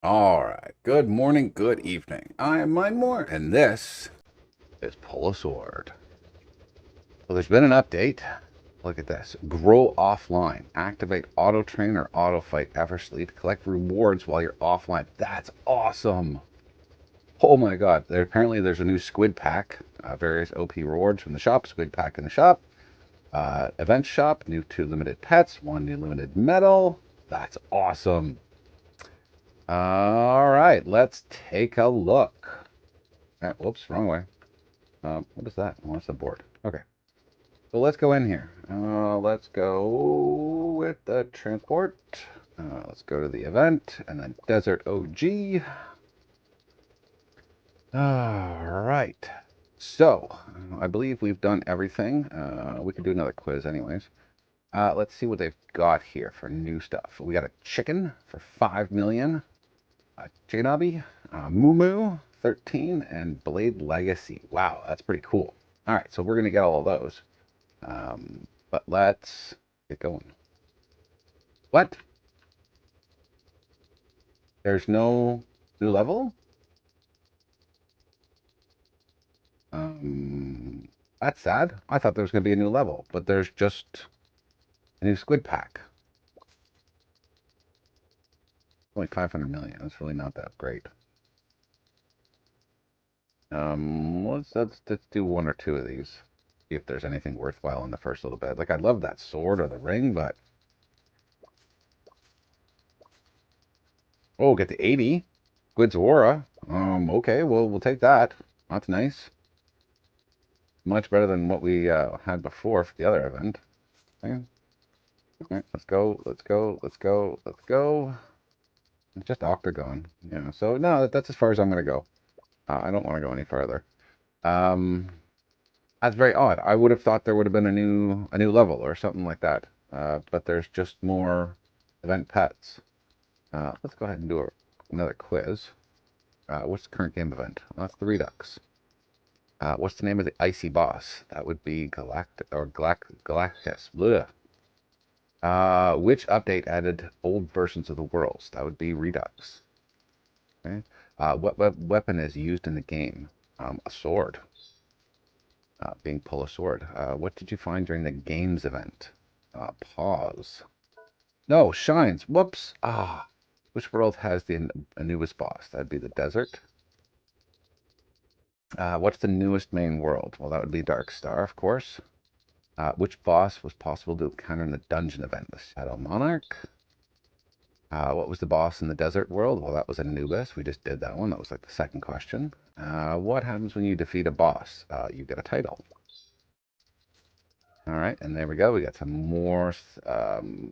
All right. Good morning, good evening. I am Mindmore, and this is Pull a Sword. Well, there's been an update. Look at this. Grow offline. Activate auto train or auto fight effortlessly to collect rewards while you're offline. That's awesome. Oh my god. Apparently there's a new squid pack. Various OP rewards from the shop. Squid pack in the shop. Event shop. New 2 limited pets. 1 new limited medal. That's awesome. All right. Let's take a look. Whoops, wrong way. What is that? Oh, that's the board. Okay, so let's go in here. Let's go with the transport. Let's go to the event and then Desert OG. All right. So I believe we've done everything. We could do another quiz anyways. Let's see what they've got here for new stuff. We got a chicken for 5 million. Janabi, Moo 13, and Blade Legacy. Wow, that's pretty cool. All right, so we're going to get all of those. But let's get going. What? There's no new level? Um, that's sad. I thought there was going to be a new level, but there's just a new squid pack. Only 500 million. That's really not that great. Let's do one or two of these. See if there's anything worthwhile in the first little bit. Like I love that sword or the ring, but oh, get the 80. Squid's Aura. Okay, well we'll take that. That's nice. Much better than what we had before for the other event. Okay. Okay, let's go, let's go, let's go, let's go. It's just Octagon. Yeah, so no, that's as far as I'm gonna go. I don't want to go any further. Um, that's very odd. I would have thought there would have been a new level or something like that. But there's just more event pets. Let's go ahead and do another quiz. What's the current game event? Well, that's the Redux. What's the name of the icy boss? That would be Galactus. Bleh. Which update added old versions of the worlds? That would be Redux. Okay. What weapon is used in the game? A sword. Being pull a sword. What did you find during the games event? Pause. No, shines. Whoops. Which world has the newest boss? That'd be the desert. What's the newest main world? Well, that would be Dark Star, of course. Which boss was possible to encounter in the dungeon event? The Shadow Monarch. What was the boss in the desert world? Well, that was Anubis. We just did that one. That was like the second question. What happens when you defeat a boss? You get a title. All right, and there we go. We got some more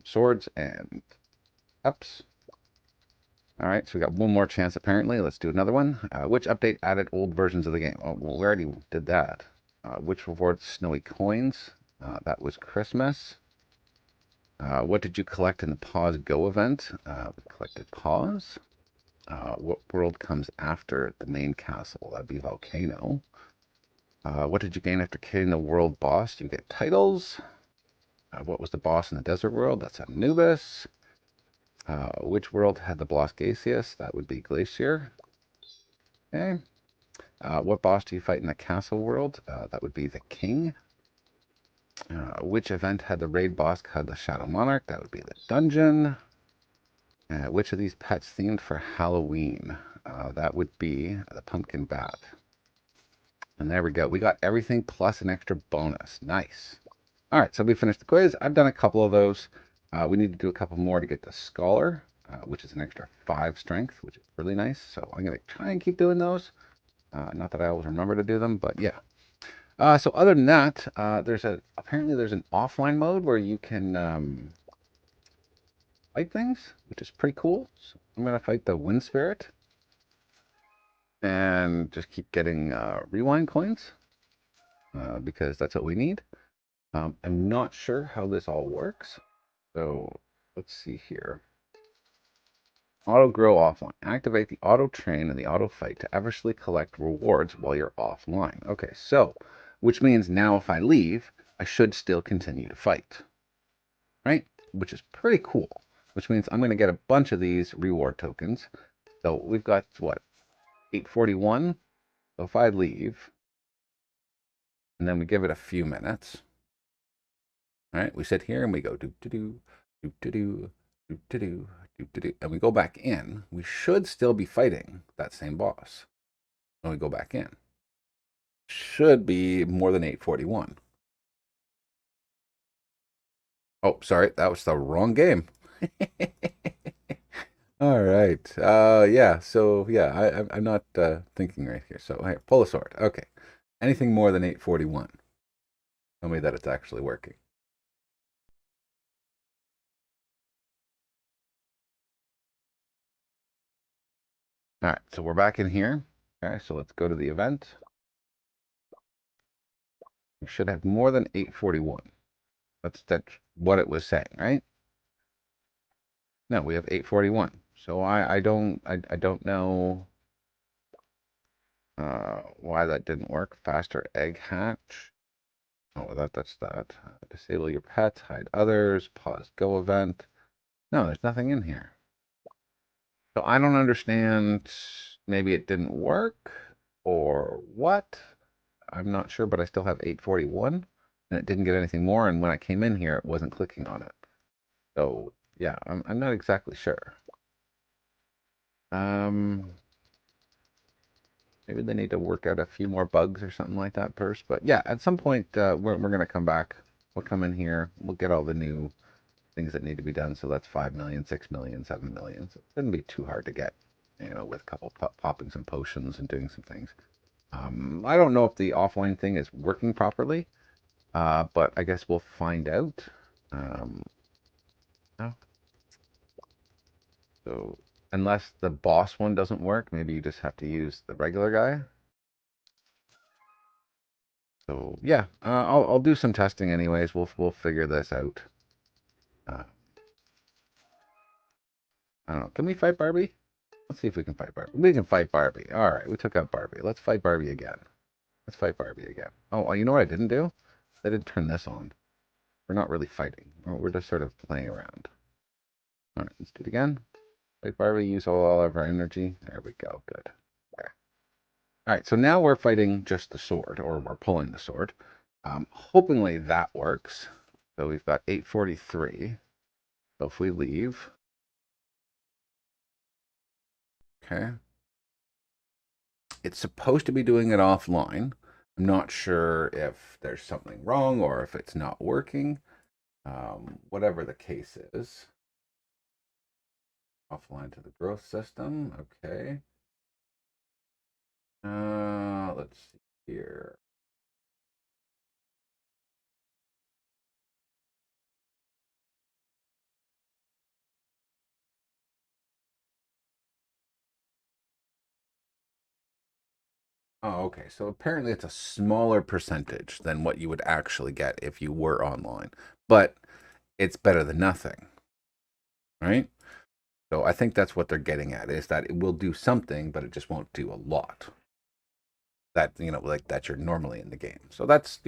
swords and ups. All right, so we got one more chance apparently. Let's do another one. Which update added old versions of the game? Oh, well, we already did that. Which rewards snowy coins? That was Christmas. What did you collect in the Pause Go event? We collected Pause. What world comes after the main castle? That'd be Volcano. What did you gain after killing the world boss? You get titles. What was the boss in the desert world? That's Anubis. Which world had the boss Gaseous? That would be Glacier. Okay. What boss do you fight in the castle world? That would be the King. Which event had the raid boss called the Shadow Monarch? That would be the Dungeon. Which of these pets themed for Halloween? That would be the Pumpkin Bat. And there we go. We got everything plus an extra bonus. Nice. All right, so we finished the quiz. I've done a couple of those. We need to do a couple more to get the Scholar, which is an extra 5 strength, which is really nice. So I'm going to try and keep doing those. Not that I always remember to do them, but yeah. So other than that, apparently there's an offline mode where you can fight things, which is pretty cool. So I'm going to fight the Wind Spirit and just keep getting rewind coins because that's what we need. I'm not sure how this all works. So let's see here. Auto grow offline. Activate the auto train and the auto fight to effortlessly collect rewards while you're offline. Okay, so which means now if I leave, I should still continue to fight, right? Which is pretty cool. Which means I'm going to get a bunch of these reward tokens. So we've got what, 8:41. So if I leave and then we give it a few minutes, all right, we sit here and we go do do do do do do do do do do do, and we go back in. We should still be fighting that same boss when we go back in. Should be more than 8:41. Oh, sorry, that was the wrong game. All right. Yeah. So yeah, I'm not thinking right here. So hey, pull a sword. Okay. Anything more than 8:41, tell me that it's actually working. All right. So we're back in here. Okay. So let's go to the event. We should have more than 8:41. That's what it was saying, right? No, we have 8:41. So I don't know why that didn't work. Faster egg hatch. Oh, that's that. Disable your pets, hide others, pause go event. No, there's nothing in here. So I don't understand. Maybe it didn't work or what. I'm not sure, but I still have 8:41 and it didn't get anything more. And when I came in here, it wasn't clicking on it. So yeah, I'm not exactly sure. Um, Maybe they need to work out a few more bugs or something like that first. But yeah, at some point, we're going to come back. We'll come in here. We'll get all the new things that need to be done. So that's 5 million, 6 million, 7 million. So it shouldn't be too hard to get, with a couple popping some potions and doing some things. I don't know if the offline thing is working properly, but I guess we'll find out. No. So unless the boss one doesn't work, maybe you just have to use the regular guy. So yeah, I'll do some testing anyways. We'll figure this out. Uh, I don't know. Can we fight Barbie? Let's see if we can fight Barbie. We can fight Barbie. All right, we took out Barbie. Let's fight Barbie again. Let's fight Barbie again. Oh, well, you know what I didn't do? I didn't turn this on. We're not really fighting. We're just sort of playing around. All right, let's do it again. Fight Barbie. Use all of our energy. There we go. Good. Okay. All right, so now we're fighting just the sword, or we're pulling the sword. Hopefully that works. So we've got 8:43. So if we leave, okay, it's supposed to be doing it offline. I'm not sure if there's something wrong or if it's not working. Whatever the case is. Offline to the growth system. Okay. Let's see here. Oh, okay. So apparently it's a smaller percentage than what you would actually get if you were online, but it's better than nothing, right? So I think that's what they're getting at, is that it will do something, but it just won't do a lot. That, like that you're normally in the game. So that's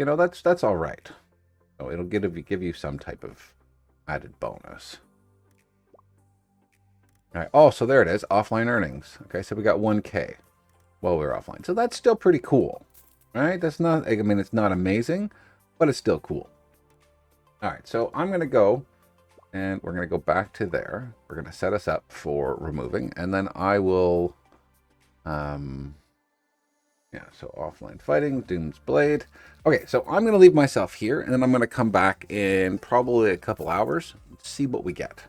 all right. So it'll give you some type of added bonus. All right. Oh, so there it is. Offline earnings. Okay, so we got 1K while we were offline. So that's still pretty cool. Right? That's not, I mean, it's not amazing, but it's still cool. All right, so I'm going to go and we're going to go back to there. We're going to set us up for removing, and then I will, yeah, so offline fighting, Doom's Blade. Okay, so I'm going to leave myself here, and then I'm going to come back in probably a couple hours, see what we get,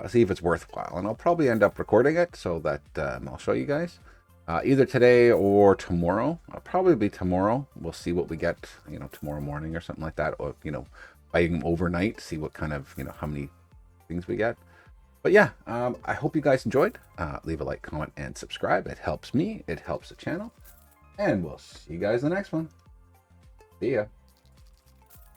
see if it's worthwhile, and I'll probably end up recording it so that I'll show you guys. Either today or tomorrow. I'll probably be tomorrow. We'll see what we get, tomorrow morning or something like that, or, fighting overnight, see what kind of, how many things we get. But yeah, I hope you guys enjoyed. Leave a like, comment, and subscribe. It helps me. It helps the channel. And we'll see you guys in the next one. See ya.